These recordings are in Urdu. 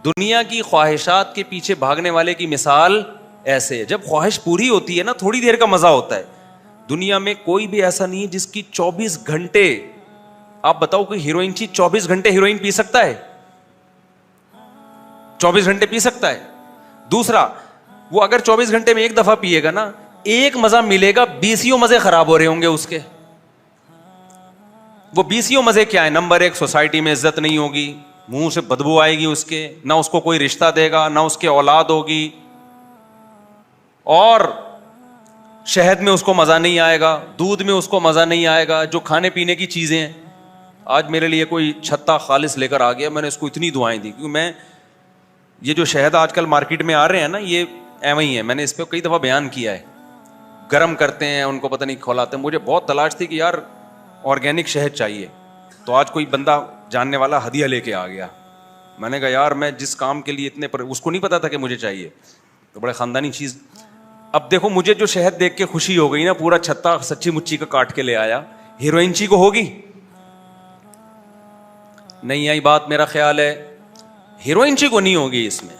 دنیا کی خواہشات کے پیچھے بھاگنے والے کی مثال ایسے ہے. جب خواہش پوری ہوتی ہے نا تھوڑی دیر کا مزہ ہوتا ہے. دنیا میں کوئی بھی ایسا نہیں ہے جس کی 24 گھنٹے, آپ بتاؤ کوئی ہیروئن چی 24 گھنٹے ہیروئن پی سکتا ہے؟ 24 گھنٹے پی سکتا ہے؟ دوسرا, وہ اگر 24 گھنٹے میں ایک دفعہ پیے گا نا, ایک مزہ ملے گا, 20 مزے خراب ہو رہے ہوں گے اس کے. وہ 20 مزے کیا ہے؟ نمبر 1, سوسائٹی میں عزت نہیں ہوگی, منہ سے بدبو آئے گی اس کے, نہ اس کو کوئی رشتہ دے گا, نہ اس کے اولاد ہوگی, اور شہد میں اس کو مزہ نہیں آئے گا, دودھ میں اس کو مزہ نہیں آئے گا, جو کھانے پینے کی چیزیں ہیں. آج میرے لیے کوئی چھتا خالص لے کر آ گیا, میں نے اس کو اتنی دعائیں دی, کیونکہ میں یہ جو شہد آج کل مارکیٹ میں آ رہے ہیں نا, یہ ایویں ہی ہے. میں نے اس پہ کئی دفعہ بیان کیا ہے, گرم کرتے ہیں ان کو, پتہ نہیں کھولاتے ہیں. مجھے بہت تلاش تھی کہ یار آرگینک شہد چاہیے, تو آج کوئی بندہ جاننے والا ہدیہ لے کے آ گیا. میں نے کہا یار میں جس کام کے لیے اتنے اس کو نہیں پتا تھا کہ مجھے چاہیے, تو بڑے خاندانی چیز. اب دیکھو مجھے جو شہد دیکھ کے خوشی ہو گئی نا, پورا چھتا سچی مچی کا کاٹ کے لے آیا. ہیروئن چی کو ہوگی نہیں آئی بات, میرا خیال ہے ہیروئن چی کو نہیں ہوگی اس میں,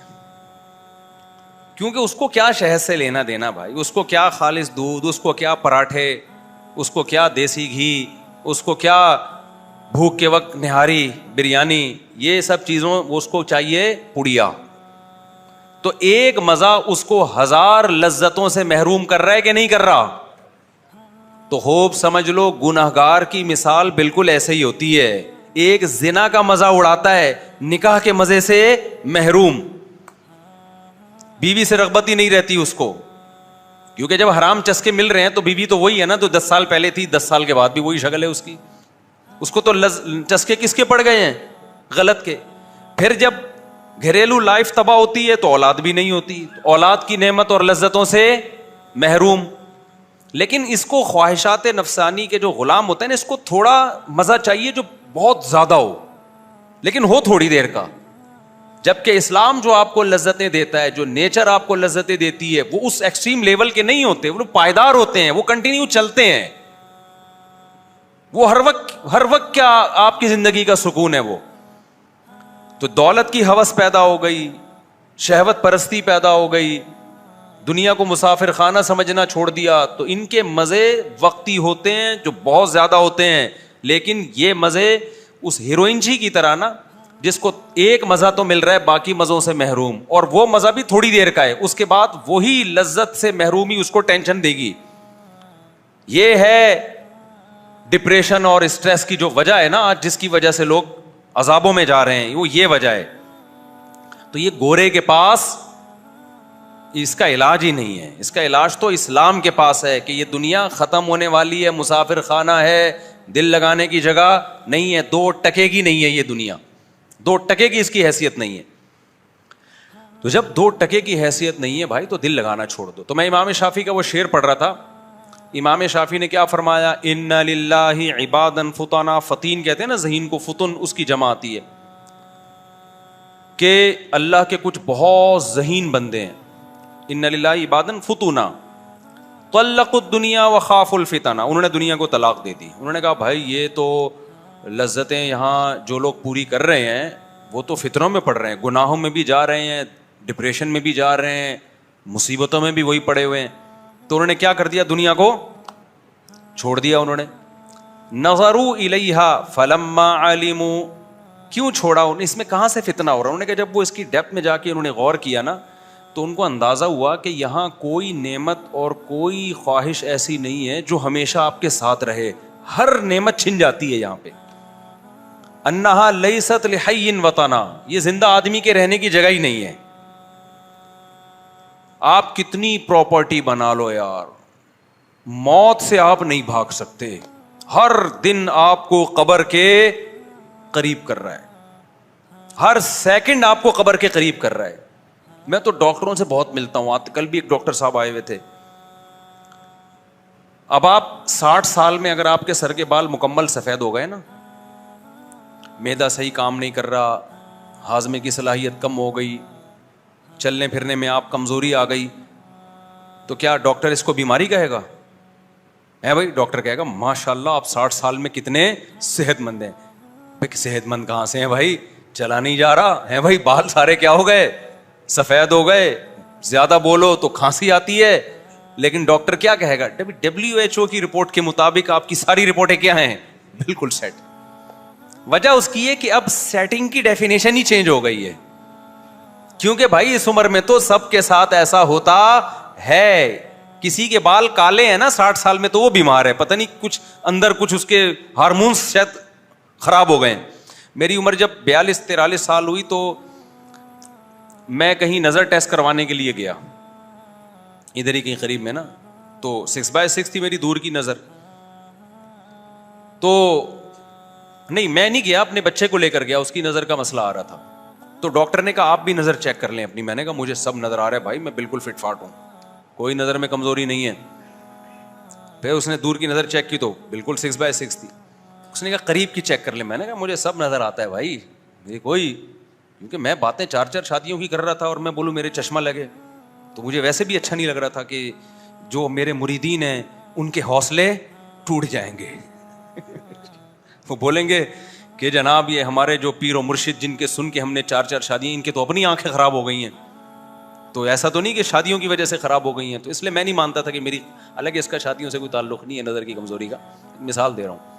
کیونکہ اس کو کیا شہد سے لینا دینا بھائی, اس کو کیا خالص دودھ, اس کو کیا پراٹھے, اس کو کیا دیسی گھی, اس کو کیا بھوک کے وقت نہاری بریانی, یہ سب چیزوں اس کو چاہیے پڑیا. تو ایک مزہ اس کو 1000 لذتوں سے محروم کر رہا ہے کہ نہیں کر رہا؟ تو خوب سمجھ لو گنہگار کی مثال بالکل ایسے ہی ہوتی ہے. ایک زنا کا مزہ اڑاتا ہے, نکاح کے مزے سے محروم, بیوی سے رغبت ہی نہیں رہتی اس کو, کیونکہ جب حرام چسکے مل رہے ہیں تو بیوی تو وہی ہے نا, تو 10 سال پہلے تھی, 10 سال کے بعد بھی وہی شکل ہے اس کی. اس کو تو چسکے کس کے پڑ گئے ہیں؟ غلط کے. پھر جب گھریلو لائف تباہ ہوتی ہے تو اولاد بھی نہیں ہوتی, اولاد کی نعمت اور لذتوں سے محروم. لیکن اس کو خواہشات نفسانی کے جو غلام ہوتے ہیں نا, اس کو تھوڑا مزہ چاہیے جو بہت زیادہ ہو, لیکن ہو تھوڑی دیر کا. جبکہ اسلام جو آپ کو لذتیں دیتا ہے, جو نیچر آپ کو لذتیں دیتی ہے, وہ اس ایکسٹریم لیول کے نہیں ہوتے, وہ پائیدار ہوتے ہیں, وہ کنٹینیو چلتے ہیں, وہ ہر وقت کیا آپ کی زندگی کا سکون ہے وہ. تو دولت کی ہوس پیدا ہو گئی, شہوت پرستی پیدا ہو گئی, دنیا کو مسافر خانہ سمجھنا چھوڑ دیا, تو ان کے مزے وقتی ہوتے ہیں جو بہت زیادہ ہوتے ہیں. لیکن یہ مزے اس ہیروئن جی کی طرح نا, جس کو ایک مزہ تو مل رہا ہے باقی مزوں سے محروم, اور وہ مزہ بھی تھوڑی دیر کا ہے, اس کے بعد وہی لذت سے محرومی اس کو ٹینشن دے گی. یہ ہے ڈپریشن اور اسٹریس کی جو وجہ ہے نا آج, جس کی وجہ سے لوگ عذابوں میں جا رہے ہیں, وہ یہ وجہ ہے. تو یہ گورے کے پاس اس کا علاج ہی نہیں ہے, اس کا علاج تو اسلام کے پاس ہے کہ یہ دنیا ختم ہونے والی ہے, مسافر خانہ ہے, دل لگانے کی جگہ نہیں ہے, 2 ٹکے کی نہیں ہے یہ دنیا, 2 ٹکے کی اس کی حیثیت نہیں ہے. تو جب 2 ٹکے کی حیثیت نہیں ہے بھائی, تو دل لگانا چھوڑ دو. تو میں امام شافعی کا وہ شعر پڑھ رہا تھا, امام شافعی نے کیا فرمایا, ان للہ عبادا فطنا, فطین کہتے ہیں نا ذہین کو, فطن اس کی جمع آتی ہے کہ اللہ کے کچھ بہت ذہین بندے ہیں. ان للہ عبادا فطنا طلقوا الدنیا وخافوا الفتنہ, انہوں نے دنیا کو طلاق دے دی. انہوں نے کہا بھائی یہ تو لذتیں یہاں جو لوگ پوری کر رہے ہیں وہ تو فتنوں میں پڑ رہے ہیں, گناہوں میں بھی جا رہے ہیں, ڈپریشن میں بھی جا رہے ہیں, مصیبتوں میں بھی وہی پڑے ہوئے ہیں. تو انہوں نے کیا کر دیا, دنیا کو چھوڑ دیا. انہوں نے نظروا الیہا فلما علموا, کیوں چھوڑا, اس میں کہاں سے فتنہ ہو رہا ہے. انہوں نے کہا جب وہ اس کی ڈیپتھ میں جا کے انہوں نے غور کیا نا, تو ان کو اندازہ ہوا کہ یہاں کوئی نعمت اور کوئی خواہش ایسی نہیں ہے جو ہمیشہ آپ کے ساتھ رہے, ہر نعمت چھن جاتی ہے یہاں پہ. انہا لیست لحی وطنا, یہ زندہ آدمی کے رہنے کی جگہ ہی نہیں ہے. آپ کتنی پراپرٹی بنا لو یار, موت سے آپ نہیں بھاگ سکتے. ہر دن آپ کو قبر کے قریب کر رہا ہے, ہر سیکنڈ آپ کو قبر کے قریب کر رہا ہے. میں تو ڈاکٹروں سے بہت ملتا ہوں, کل بھی ایک ڈاکٹر صاحب آئے ہوئے تھے. اب آپ 60 سال میں اگر آپ کے سر کے بال مکمل سفید ہو گئے نا, معدہ صحیح کام نہیں کر رہا, ہاضمے کی صلاحیت کم ہو گئی, چلنے پھرنے میں آپ کمزوری آ گئی, تو کیا ڈاکٹر اس کو بیماری کہے گا؟ ہے بھائی, ڈاکٹر کہے گا ماشاء اللہ آپ 60 سال میں کتنے صحت مند ہیں. صحت مند کہاں سے ہیں بھائی, چلا نہیں جا رہا ہے بھائی, بال سارے کیا ہو گئے, سفید ہو گئے, زیادہ بولو تو کھانسی آتی ہے. لیکن ڈاکٹر کیا کہے گا, WHO کی رپورٹ کے مطابق آپ کی ساری رپورٹیں کیا ہیں, بالکل سیٹ. وجہ اس کی ہے کہ اب سیٹنگ کی ڈیفینیشن ہی چینج ہو گئی ہے, کیونکہ بھائی اس عمر میں تو سب کے ساتھ ایسا ہوتا ہے. کسی کے بال کالے ہیں نا 60 سال میں تو وہ بیمار ہے, پتہ نہیں کچھ اندر کچھ اس کے ہارمونز شاید خراب ہو گئے ہیں. میری عمر جب 42-43 سال ہوئی تو میں کہیں نظر ٹیسٹ کروانے کے لیے گیا, ادھر ہی کہیں قریب میں نا, تو 6/6 تھی میری دور کی نظر. تو نہیں, میں نہیں گیا, اپنے بچے کو لے کر گیا, اس کی نظر کا مسئلہ آ رہا تھا. تو ڈاکٹر نے کہا آپ بھی نظر چیک کر لیں اپنی. میں نے کہا مجھے سب نظر آ رہا ہے بھائی, میں بالکل فٹ فاٹ ہوں, کوئی نظر میں کمزوری نہیں ہے. پھر اس نے دور کی نظر چیک کی تو بالکل 6/6 تھی. اس نے کہا قریب کی چیک کر لیں. میں نے کہا مجھے سب نظر آتا ہے بھائی, میری کوئی, کیونکہ میں باتیں 4 شادیوں کی کر رہا تھا اور میں بولوں میرے چشمہ لگے تو مجھے ویسے بھی اچھا نہیں لگ رہا تھا کہ جو میرے مریدین ہیں ان کے حوصلے ٹوٹ جائیں گے. وہ بولیں گے کہ جناب یہ ہمارے جو پیر و مرشد جن کے سن کے ہم نے 4 شادیاں, ان کے تو اپنی آنکھیں خراب ہو گئی ہیں, تو ایسا تو نہیں کہ شادیوں کی وجہ سے خراب ہو گئی ہیں. تو اس لیے میں نہیں مانتا تھا کہ میری, حالانکہ اس کا شادیوں سے کوئی تعلق نہیں ہے, نظر کی کمزوری کا مثال دے رہا ہوں.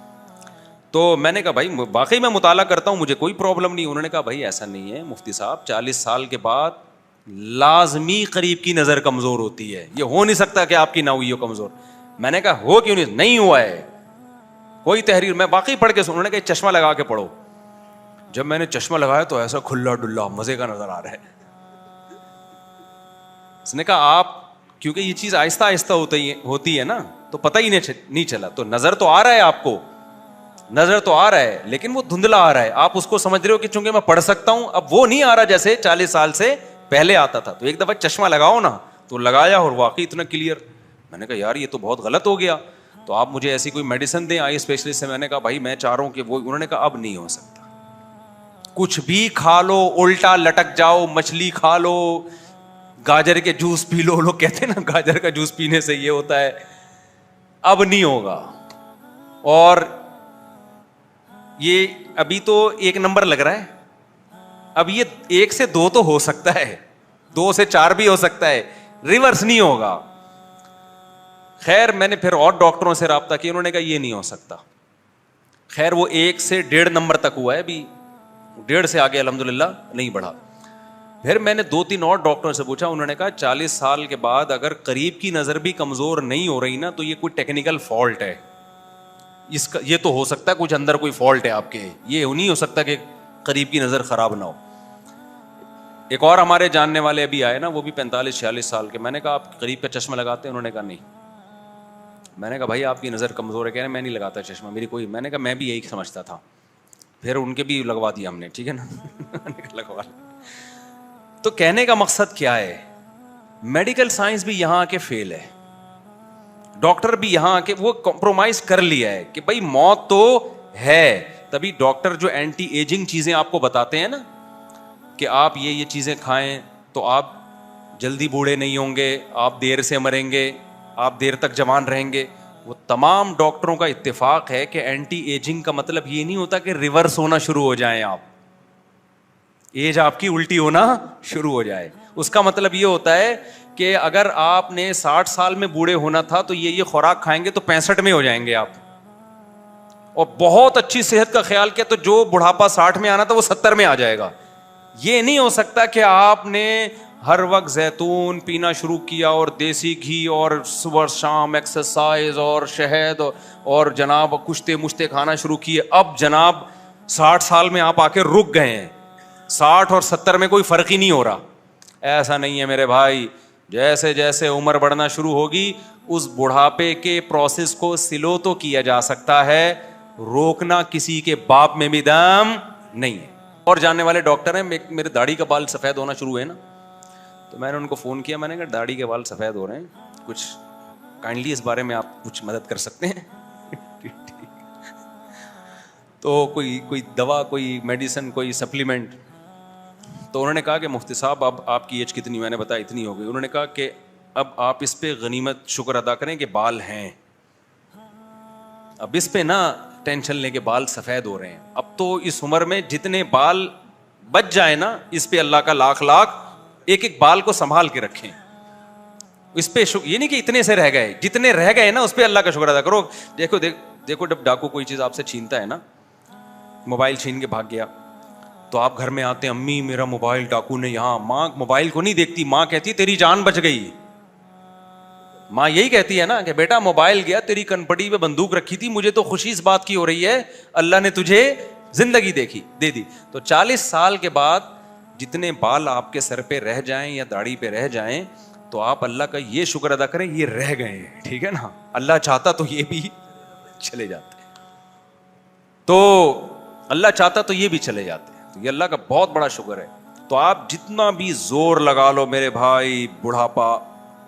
تو میں نے کہا بھائی واقعی میں مطالعہ کرتا ہوں, مجھے کوئی پرابلم نہیں. انہوں نے کہا بھائی ایسا نہیں ہے مفتی صاحب, 40 سال کے بعد لازمی قریب کی نظر کمزور ہوتی ہے, یہ ہو نہیں سکتا کہ آپ کی نہ ہوئی ہو کمزور. میں نے کہا ہو کیوں نہیں ہوا ہے, کوئی تحریر, میں باقی پڑھ کے انہوں نے کہا چشمہ لگا کے پڑھو. جب میں نے چشمہ لگایا تو ایسا کھلا ڈلا مزے کا نظر آ رہا ہے. اس نے کہا آپ, کیونکہ یہ چیز آہستہ آہستہ ہوتی ہے نا, تو پتہ ہی نہیں چلا. تو نظر تو آ رہا ہے آپ کو, نظر تو آ رہا ہے, لیکن وہ دھندلا آ رہا ہے. آپ اس کو سمجھ رہے ہو کہ چونکہ میں پڑھ سکتا ہوں, اب وہ نہیں آ رہا جیسے 40 سال سے پہلے آتا تھا. تو ایک دفعہ چشمہ لگاؤ نا, تو لگایا اور واقعی اتنا کلیئر. میں نے کہا یار یہ تو بہت غلط ہو گیا, تو آپ مجھے ایسی کوئی میڈیسن دیں آئی اسپیشلسٹ سے. میں نے کہا بھائی میں چاہ رہا ہوں کہ وہ, انہوں نے کہا اب نہیں ہو سکتا, کچھ بھی کھا لو, الٹا لٹک جاؤ, مچھلی کھا لو, گاجر کے جوس پی لو, لوگ کہتے ہیں نا گاجر کا جوس پینے سے یہ ہوتا ہے, اب نہیں ہوگا. اور یہ ابھی تو 1 نمبر لگ رہا ہے, اب یہ 1 سے 2 تو ہو سکتا ہے, 2 سے 4 بھی ہو سکتا ہے, ریورس نہیں ہوگا. خیر میں نے پھر اور ڈاکٹروں سے رابطہ کیا, انہوں نے کہا یہ نہیں ہو سکتا. خیر وہ 1 سے 1.5 نمبر تک ہوا ہے, ابھی 1.5 سے آگے الحمدللہ نہیں بڑھا. پھر میں نے 2-3 اور ڈاکٹروں سے پوچھا, انہوں نے کہا 40 سال کے بعد اگر قریب کی نظر بھی کمزور نہیں ہو رہی نا, تو یہ کوئی ٹیکنیکل فالٹ ہے, اس کا یہ تو ہو سکتا ہے کچھ اندر کوئی فالٹ ہے آپ کے, یہ نہیں ہو سکتا کہ قریب کی نظر خراب نہ ہو. ایک اور ہمارے جاننے والے ابھی آئے نا, وہ بھی 45-46 سال کے. میں نے کہا آپ قریب کا چشمہ لگاتے ہیں؟ انہوں نے کہا نہیں. میں نے کہا بھائی آپ کی نظر کمزور ہے. کہہ رہے میں نہیں لگاتا چشمہ, میری کوئی. میں نے کہا میں بھی یہی سمجھتا تھا. پھر ان کے بھی لگوا دیا ہم نے, ٹھیک ہے نا, لگوا. تو کہنے کا مقصد کیا ہے, میڈیکل سائنس بھی یہاں آ کے فیل ہے, ڈاکٹر بھی یہاں آ کے وہ کمپرومائز کر لیا ہے کہ بھائی موت تو ہے. تبھی ڈاکٹر جو اینٹی ایجنگ چیزیں آپ کو بتاتے ہیں نا, کہ آپ یہ چیزیں کھائیں تو آپ جلدی بوڑھے نہیں ہوں گے, آپ دیر سے مریں گے, آپ دیر تک جوان رہیں گے, وہ تمام ڈاکٹروں کا اتفاق ہے کہ اینٹی ایجنگ کا مطلب یہ نہیں ہوتا کہ ریورس ہونا شروع ہو جائیں, آپ ایج آپ کی الٹی ہونا شروع ہو جائے. اس کا مطلب یہ ہوتا ہے کہ اگر آپ نے 60 سال میں بوڑھے ہونا تھا تو یہ خوراک کھائیں گے تو 65 میں ہو جائیں گے آپ, اور بہت اچھی صحت کا خیال کیا تو جو بڑھاپا 60 میں آنا تھا وہ 70 میں آ جائے گا. یہ نہیں ہو سکتا کہ آپ نے ہر وقت زیتون پینا شروع کیا اور دیسی گھی اور صبح شام ایکسرسائز اور شہد اور جناب کشتے مشتے کھانا شروع کیے, اب جناب 60 سال میں آپ آ کے رک گئے ہیں, 60 اور 70 میں کوئی فرق ہی نہیں ہو رہا. ایسا نہیں ہے میرے بھائی, جیسے جیسے عمر بڑھنا شروع ہوگی اس بڑھاپے کے پروسیس کو سلو تو کیا جا سکتا ہے, روکنا کسی کے باپ میں بھی دم نہیں ہے. اور جاننے والے ڈاکٹر ہیں, میرے داڑھی کا بال سفید ہونا شروع ہے نا, تو میں نے ان کو فون کیا, میں نے کہا داڑھی کے بال سفید ہو رہے ہیں, کچھ کائنڈلی اس بارے میں آپ کچھ مدد کر سکتے ہیں؟ تو کوئی دوا, کوئی میڈیسن, کوئی سپلیمنٹ. تو انہوں نے کہا کہ مفتی صاحب اب آپ کی ایج کتنی؟ میں نے بتایا اتنی ہو گئی. انہوں نے کہا کہ اب آپ اس پہ غنیمت شکر ادا کریں کہ بال ہیں, اب اس پہ نہ ٹینشن لیں کہ بال سفید ہو رہے ہیں. اب تو اس عمر میں جتنے بال بچ جائے نا, اس پہ اللہ کا لاکھ لاکھ, ایک ایک بال کو سنبھال کے رکھیں اس پہ. یہ نہیں کہ اتنے سے رہ گئے, جتنے رہ گئے نا اس پہ اللہ کا شکر ادا کرو. دیکھو جب ڈاکو کوئی چیز آپ سے چھینتا ہے نا, موبائل چھین کے بھاگ گیا, تو آپ گھر میں آتے ہیں, امی میرا موبائل ڈاکو نے یہاں. ماں موبائل کو نہیں دیکھتی, ماں کہتی تیری جان بچ گئی. ماں یہی کہتی ہے نا کہ بیٹا موبائل گیا, تیری کنپٹی پہ بندوق رکھی تھی, مجھے تو خوشی اس بات کی ہو رہی ہے اللہ نے تجھے زندگی دے دی. تو 40 سال کے بعد جتنے بال آپ کے سر پہ رہ جائیں یا داڑھی پہ رہ جائیں, تو آپ اللہ کا یہ شکر ادا کریں یہ رہ گئے ہیں, ٹھیک ہے نا. اللہ چاہتا تو یہ بھی چلے جاتے, تو اللہ چاہتا تو یہ بھی چلے جاتے. تو یہ اللہ کا بہت بڑا شکر ہے. تو آپ جتنا بھی زور لگا لو میرے بھائی, بڑھاپا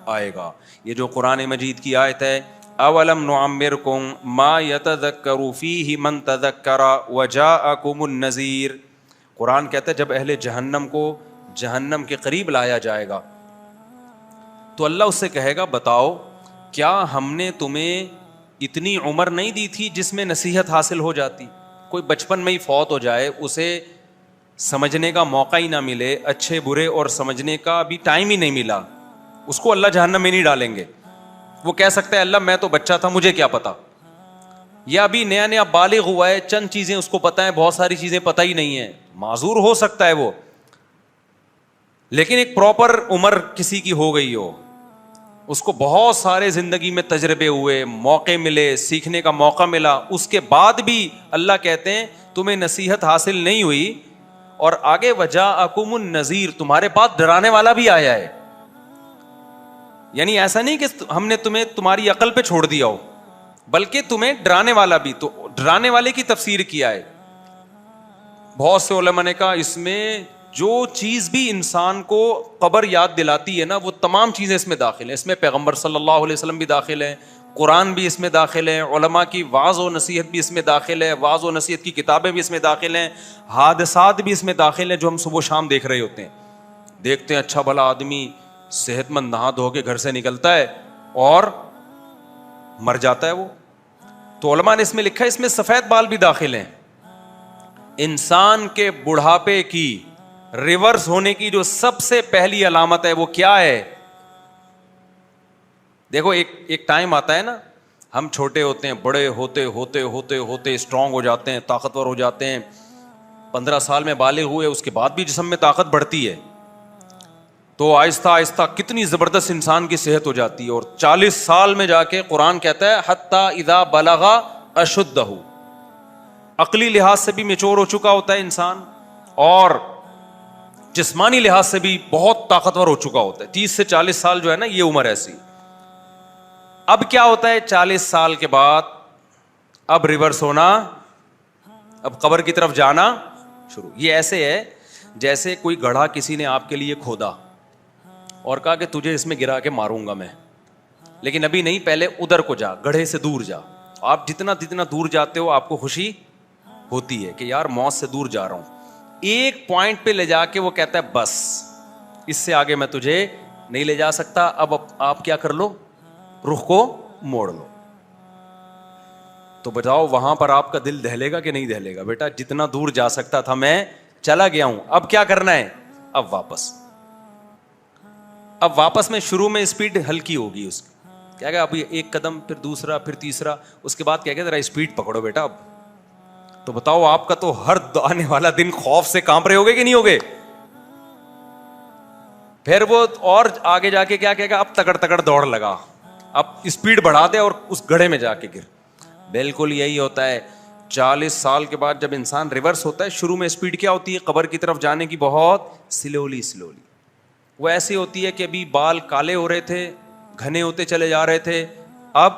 آئے گا. یہ جو قرآن مجید کی آیت ہے, اولم نعمرکم ما یتذکر فیہ من تذکر وجاءکم النذیر, قرآن کہتا ہے جب اہل جہنم کو جہنم کے قریب لایا جائے گا تو اللہ اس سے کہے گا بتاؤ کیا ہم نے تمہیں اتنی عمر نہیں دی تھی جس میں نصیحت حاصل ہو جاتی. کوئی بچپن میں ہی فوت ہو جائے, اسے سمجھنے کا موقع ہی نہ ملے, اچھے برے اور سمجھنے کا بھی ٹائم ہی نہیں ملا, اس کو اللہ جہنم میں نہیں ڈالیں گے. وہ کہہ سکتا ہے اللہ میں تو بچہ تھا مجھے کیا پتا, یا ابھی نیا نیا بالغ ہوا ہے, چند چیزیں اس کو پتا ہے, بہت ساری چیزیں پتہ ہی نہیں ہے, معذور ہو سکتا ہے وہ. لیکن ایک پراپر عمر کسی کی ہو گئی ہو, اس کو بہت سارے زندگی میں تجربے ہوئے, موقع ملے, سیکھنے کا موقع ملا, اس کے بعد بھی اللہ کہتے ہیں تمہیں نصیحت حاصل نہیں ہوئی, اور آگے وجاءکم النذیر, تمہارے پاس ڈرانے والا بھی آیا ہے. یعنی ایسا نہیں کہ ہم نے تمہیں تمہاری عقل پہ چھوڑ دیا ہو, بلکہ تمہیں ڈرانے والا بھی. تو ڈرانے والے کی تفسیر کیا ہے بہت سے علماء نے کہا اس میں جو چیز بھی انسان کو قبر یاد دلاتی ہے نا, وہ تمام چیزیں اس میں داخل ہیں. اس میں پیغمبر صلی اللہ علیہ وسلم بھی داخل ہیں, قرآن بھی اس میں داخل ہے, علماء کی وعظ و نصیحت بھی اس میں داخل ہے, وعظ و نصیحت کی کتابیں بھی اس میں داخل ہیں, حادثات بھی اس میں داخل ہیں جو ہم صبح و شام دیکھ رہے ہوتے ہیں. دیکھتے ہیں اچھا بھلا آدمی صحت مند نہا دھو کے گھر سے نکلتا ہے اور مر جاتا ہے وہ. تو علماء نے اس میں لکھا ہے اس میں سفید بال بھی داخل ہیں. انسان کے بڑھاپے کی ریورس ہونے کی جو سب سے پہلی علامت ہے وہ کیا ہے؟ دیکھو ایک ٹائم آتا ہے نا, ہم چھوٹے ہوتے ہیں, بڑے ہوتے ہوتے ہوتے ہوتے اسٹرانگ ہو جاتے ہیں, طاقتور ہو جاتے ہیں. 15 سال میں بالغ ہوئے, اس کے بعد بھی جسم میں طاقت بڑھتی ہے, تو آہستہ آہستہ کتنی زبردست انسان کی صحت ہو جاتی ہے. اور 40 سال میں جا کے قرآن کہتا ہے حتی اذا بلغ اشدہ, عقلی لحاظ سے بھی میچور ہو چکا ہوتا ہے انسان, اور جسمانی لحاظ سے بھی بہت طاقتور ہو چکا ہوتا ہے. 30 سے 40 سال جو ہے نا یہ عمر ایسی. اب کیا ہوتا ہے 40 سال کے بعد, اب ریورس ہونا, اب قبر کی طرف جانا شروع. یہ ایسے ہے جیسے کوئی گڑھا کسی نے آپ کے لیے کھودا اور کہا کہ تجھے اس میں گرا کے ماروں گا میں, لیکن ابھی نہیں, پہلے ادھر کو جا, گڑھے سے دور جا. آپ جتنا دور جاتے ہو آپ کو خوشی ہوتی ہے کہ یار موت سے دور جا رہا ہوں. ایک پوائنٹ پہ لے جا کے وہ کہتا ہے بس اس سے آگے میں تجھے نہیں لے جا سکتا, اب آپ کیا کر لو, رخ کو موڑ لو. تو بتاؤ وہاں پر آپ کا دل دہلے گا کہ نہیں دہلے گا؟ بیٹا جتنا دور جا سکتا تھا میں چلا گیا ہوں, اب کیا کرنا ہے, اب واپس میں شروع میں اسپیڈ ہلکی ہوگی اس کی, کیا کہ اب ایک قدم, پھر دوسرا, پھر تیسرا, اس کے بعد کیا کہ ذرا اسپیڈ پکڑو بیٹا اب. تو بتاؤ آپ کا تو ہر آنے والا دن خوف سے کانپ رہے ہوگے کہ نہیں ہوگے؟ پھر وہ اور آگے جا کے کیا کہے گا, اب تکڑ تکڑ دوڑ لگا, اب اسپیڈ بڑھا دے اور اس گڑھے میں جا کے گر. بالکل یہی ہوتا ہے 40 سال کے بعد جب انسان ریورس ہوتا ہے. شروع میں اسپیڈ کیا ہوتی ہے قبر کی طرف جانے کی, بہت سلولی, وہ ایسی ہوتی ہے کہ ابھی بال کالے ہو رہے تھے, گھنے ہوتے چلے جا رہے تھے, اب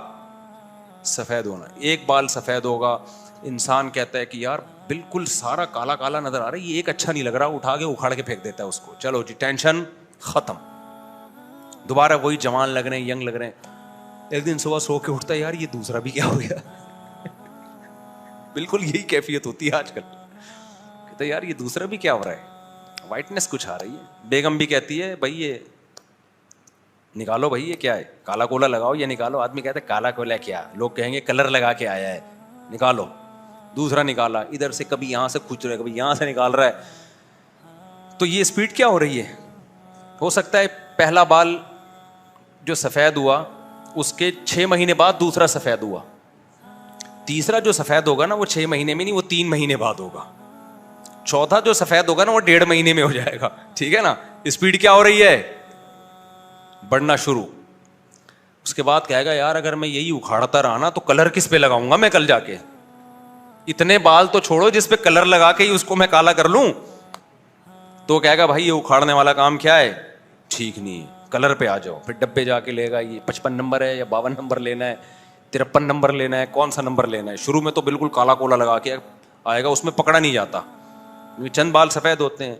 سفید ہونا, ایک بال سفید ہوگا. انسان کہتا ہے کہ یار بالکل سارا کالا کالا نظر آ رہا ہے, یہ ایک اچھا نہیں لگ رہا, اٹھا کے اکھاڑ کے پھینک دیتا ہے اس کو, چلو جی ٹینشن ختم, دوبارہ وہی جوان لگ رہے ہیں, ینگ لگ رہے ہیں. ایک دن صبح سو کے اٹھتا ہے, یار یہ دوسرا بھی کیا ہو گیا. بالکل یہی کیفیت ہوتی ہے آج کل, کہتے یار یہ دوسرا بھی کیا ہو رہا ہے, وائٹنس کچھ آ رہی ہے. بیگم بھی کہتی ہے بھائی یہ نکالو, بھائی یہ کیا ہے, کالا کولا لگاؤ, یہ نکالو. آدمی کہتے ہے کالا کولا کیا, لوگ کہیں گے کلر لگا کے آیا ہے, نکالو. دوسرا نکالا, ادھر سے کبھی یہاں سے کھچ رہا ہے, کبھی یہاں سے نکال رہا ہے. تو یہ اسپیڈ کیا ہو رہی ہے؟ ہو سکتا ہے پہلا بال جو سفید ہوا اس کے 6 مہینے بعد دوسرا سفید ہوا، تیسرا جو سفید ہوگا نا وہ 6 مہینے میں نہیں، وہ 3 مہینے بعد ہوگا، چوتھا جو سفید ہوگا نا وہ 1.5 مہینے میں ہو جائے گا. ٹھیک ہے نا؟ اسپیڈ کیا ہو رہی ہے؟ بڑھنا شروع. اس کے بعد کہے گا یار اگر میں یہی اکھاڑتا رہا نا تو کلر کس پہ لگاؤں گا میں کل جا کے؟ اتنے بال تو چھوڑو جس پہ کلر لگا کے ہی اس کو میں کالا کر لوں. تو کہے گا بھائی یہ اکھاڑنے والا کام کیا ہے، ٹھیک نہیں ہے، کلر پہ آ جاؤ. پھر ڈبے جا کے لے گا یہ 55 نمبر ہے یا 52 نمبر لینا ہے، 53 نمبر لینا ہے، کون سا نمبر لینا ہے. شروع میں تو بالکل کالا کولا لگا کے آئے گا، اس میں پکڑا نہیں جاتا، چند بال سفید ہوتے ہیں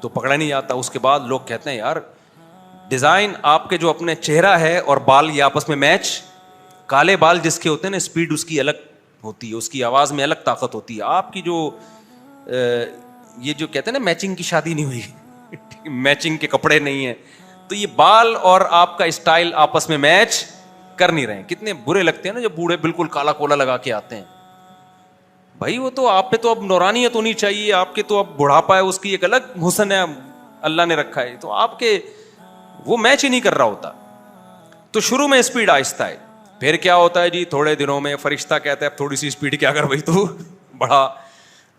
تو پکڑا نہیں جاتا. اس کے بعد لوگ کہتے ہیں یار ڈیزائن آپ کے جو اپنے چہرہ ہے اور بال یہ آپس میں میچ، کالے بال جس کے ہوتے ہیں نا اسپیڈ اس کی الگ ہوتی ہے، اس کی آواز میں الگ طاقت ہوتی ہے. آپ کی جو یہ جو کہتے ہیں نا میچنگ کی شادی نہیں ہوئی میچنگ کے کپڑے نہیں ہیں، تو یہ بال اور آپ کا اسٹائل آپس میں میچ کر نہیں رہے. کتنے برے لگتے ہیں نا جب بوڑھے بالکل کالا کولا لگا کے آتے ہیں. بھائی وہ تو آپ پہ تو اب نورانیت ہونی چاہیے، آپ کے تو اب بڑھاپا ہے، اس کی ایک الگ حسن ہے اللہ نے رکھا ہے، تو آپ کے وہ میچ ہی نہیں کر رہا ہوتا. تو شروع میں اسپیڈ آہستہ ہے، پھر کیا ہوتا ہے جی تھوڑے دنوں میں فرشتہ کہتا ہے اب تھوڑی سی اسپیڈ کیا کر بھائی تو بڑھا.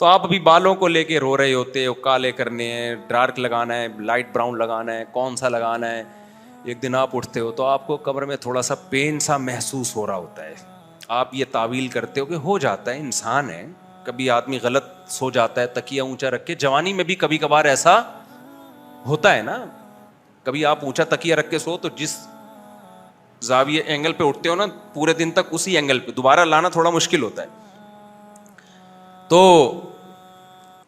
تو آپ ابھی بالوں کو لے کے رو رہے ہوتے ہو، کالے کرنے ہیں، ڈارک لگانا ہے، لائٹ براؤن لگانا ہے، کون سا لگانا ہے. ایک دن آپ اٹھتے ہو تو آپ کو کمر میں تھوڑا سا پین سا محسوس ہو رہا ہوتا ہے. آپ یہ تعویل کرتے ہو کہ ہو جاتا ہے، انسان ہے، کبھی آدمی غلط سو جاتا ہے تکیہ اونچا رکھ کے. جوانی میں بھی کبھی کبھار ایسا ہوتا ہے نا، کبھی آپ اونچا تکیہ رکھ کے سو تو جس زاویے اینگل پہ اٹھتے ہو نا پورے دن تک اسی اینگل پہ دوبارہ لانا تھوڑا مشکل ہوتا ہے. تو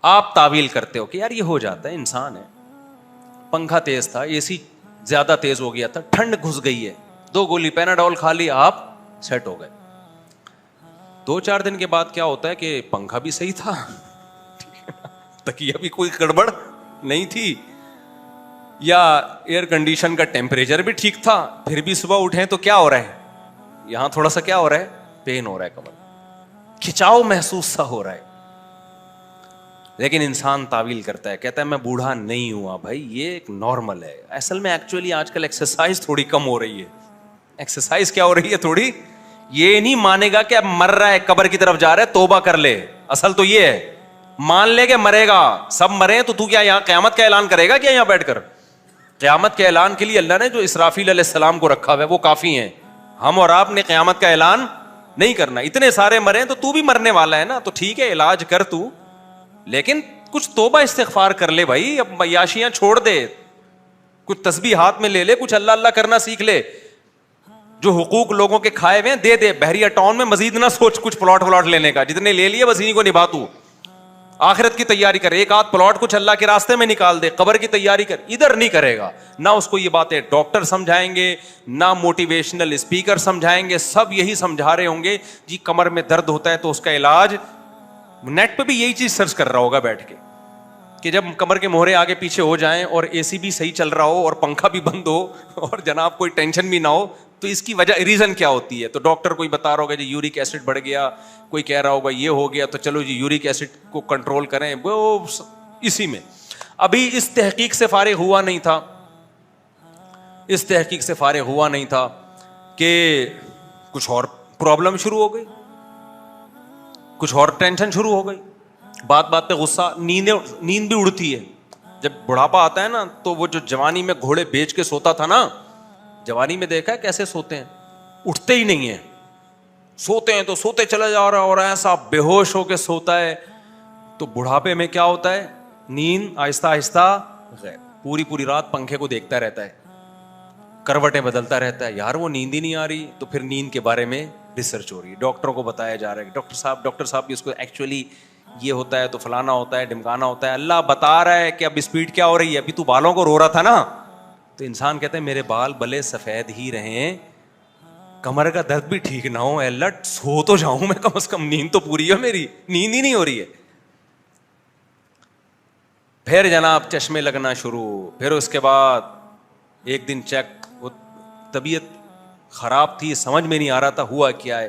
آپ تعویل کرتے ہو کہ یار یہ ہو جاتا ہے، انسان ہے. پنکھا تیز تھا، اے سی زیادہ تیز ہو گیا تھا، ٹھنڈ گھس گئی ہے، 2 گولی پیناڈول کھا لی، آپ سیٹ ہو گئے. 2-4 دن کے بعد کیا ہوتا ہے کہ پنکھا بھی صحیح تھا تکیہ بھی کوئی گڑبڑ نہیں تھی، یا ایئر کنڈیشن کا ٹیمپریچر بھی ٹھیک تھا، پھر بھی صبح اٹھیں تو کیا ہو رہا ہے، یہاں تھوڑا سا کیا ہو رہا ہے، پین ہو رہا ہے، کمر کھچاؤ محسوس سا ہو رہا ہے. لیکن انسان تعویل کرتا ہے، کہتا ہے میں بوڑھا نہیں ہوا. بھائی یہ ایک نارمل ہے. اصل میں ایکچولی آج کل ایکسرسائز تھوڑی کم ہو رہی ہے. ایکسرسائز کیا ہو رہی ہے تھوڑی، یہ نہیں مانے گا کہ اب مر رہا ہے قبر کی طرف جا رہا ہے توبہ کر لے. اصل تو یہ ہے مان لے کہ مرے گا، سب مرے تو کیا یہاں قیامت کا اعلان کرے گا کیا یہاں بیٹھ کر؟ قیامت کے اعلان کے لیے اللہ نے جو اسرافیل علیہ السلام کو رکھا ہوا ہے وہ کافی ہیں. ہم اور آپ نے قیامت کا اعلان نہیں کرنا. اتنے سارے مرے تو تو بھی مرنے والا ہے نا، تو ٹھیک ہے علاج کر تو، لیکن کچھ توبہ استغفار کر لے بھائی. اب عیاشیاں چھوڑ دے، کچھ تسبیح ہاتھ میں لے لے، کچھ اللہ اللہ کرنا سیکھ لے. جو حقوق لوگوں کے کھائے ہوئے ہیں دے دے. بحریہ ٹاؤن میں مزید نہ سوچ کچھ پلاٹ لینے کا، جتنے لے لیے بس انہیں کو نبھا. تو آخرت کی تیاری کر، ایک آدھ پلاٹ کچھ اللہ کے راستے میں نکال دے. قبر کی تیاری کر، ادھر نہیں کرے گا. نہ اس کو یہ باتیں ڈاکٹر سمجھائیں گے، نہ موٹیویشنل اسپیکر سمجھائیں گے. سب یہی سمجھا رہے ہوں گے جی کمر میں درد ہوتا ہے تو اس کا علاج. نیٹ پہ بھی یہی چیز سرچ کر رہا ہوگا بیٹھ کے کہ جب کمر کے مہرے آگے پیچھے ہو جائیں اور اے سی بھی صحیح چل رہا ہو اور پنکھا بھی بند ہو اور جناب کوئی ٹینشن بھی نہ ہو تو اس کی وجہ ریزن کیا ہوتی ہے. تو ڈاکٹر کوئی بتا رہا ہوگا جی یورک ایسڈ بڑھ گیا، کوئی کہہ رہا ہوگا یہ ہو گیا تو چلو جی یورک ایسڈ کو کنٹرول کریں. وہ اسی میں ابھی اس تحقیق سے فارغ ہوا نہیں تھا کہ کچھ اور پرابلم شروع ہو گئی، کچھ اور ٹینشن شروع ہو گئی. بات پہ غصہ، نیند بھی اڑتی ہے. جب بڑھاپا آتا ہے نا تو وہ جو جوانی میں گھوڑے بیچ کے سوتا تھا نا، جوانی میں دیکھا ہے کیسے سوتے ہیں، اٹھتے ہی نہیں ہیں، سوتے ہیں تو سوتے چلا جا رہا اور ایسا بے ہوش ہو کے سوتا ہے. تو بڑھاپے میں کیا ہوتا ہے، نیند آہستہ آہستہ غائب. پوری رات پنکھے کو دیکھتا رہتا ہے، کروٹیں بدلتا رہتا ہے، یار وہ نیند ہی نہیں آ رہی. تو پھر نیند کے بارے میں ریسرچ ہو رہی ہے، ڈاکٹروں کو بتایا جا رہا ہے کہ ڈاکٹر صاحب اس کو ایکچولی یہ ہوتا ہے تو فلانا ہوتا ہے ڈمکانا ہوتا ہے. اللہ بتا رہا ہے کہ اب اسپیڈ کیا ہو رہی ہے. ابھی تو بالوں کو رو رہا تھا نا، تو انسان کہتا ہے میرے بال بلے سفید ہی رہیں، کمر کا درد بھی ٹھیک نہ ہو، اللہ سو تو جاؤں میں کم از کم، نیند تو پوری ہے میری. نیند ہی نہیں ہو رہی ہے. پھر جناب چشمے لگنا شروع. پھر اس کے بعد ایک دن چیک، طبیعت خراب تھی، سمجھ میں نہیں آ رہا تھا ہوا کیا ہے.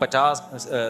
50,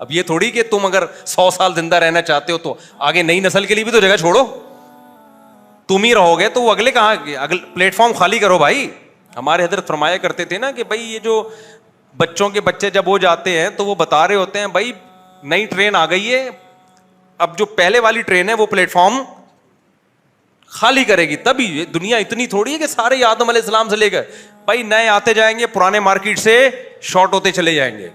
اب یہ تھوڑی کہ تم اگر 100 سال زندہ رہنا چاہتے ہو تو آگے نئی نسل کے لیے بھی تو جگہ چھوڑو. تم ہی رہو گے تو وہ اگلے کہاں, پلیٹ فارم خالی کرو بھائی. ہمارے حضرت فرمایا کرتے تھے نا کہ بھائی یہ جو بچوں کے بچے جب وہ جاتے ہیں تو وہ بتا رہے ہوتے ہیں بھائی نئی ٹرین آ گئی ہے, اب جو پہلے والی ٹرین ہے وہ پلیٹ فارم خالی کرے گی. تبھی دنیا اتنی تھوڑی ہے کہ سارے آدم علیہ السلام سے لے کر بھائی نئے آتے جائیں گے, پرانے مارکیٹ سے شارٹ ہوتے چلے جائیں گے.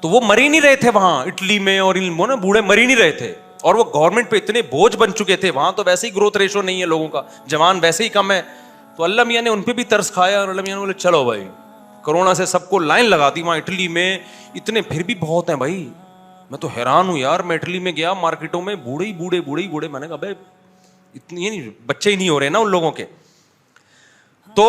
تو وہ مر ہی نہیں رہے تھے وہاں اٹلی میں, اور نا بوڑھے مر ہی نہیں رہے تھے, اور وہ گورنمنٹ پہ اتنے بوجھ بن چکے تھے وہاں. تو ویسے ہی گروتھ ریشو نہیں ہے لوگوں کا, جوان ویسے ہی کم ہے. تو اللہ میاں نے ان پہ بھی ترس کھایا, اور اللہ میاں نے بولے چلو بھائی کرونا سے سب کو لائن لگا دی. وہاں اٹلی میں اتنے پھر بھی بہت ہیں بھائی. میں تو حیران ہوں یار, میں اٹلی میں گیا مارکیٹوں میں بوڑھے ہی بوڑھے بوڑھے ہی بوڑھے. میں نے کہا بھائی اتنی بچے ہی نہیں ہو رہے نا ان لوگوں کے. تو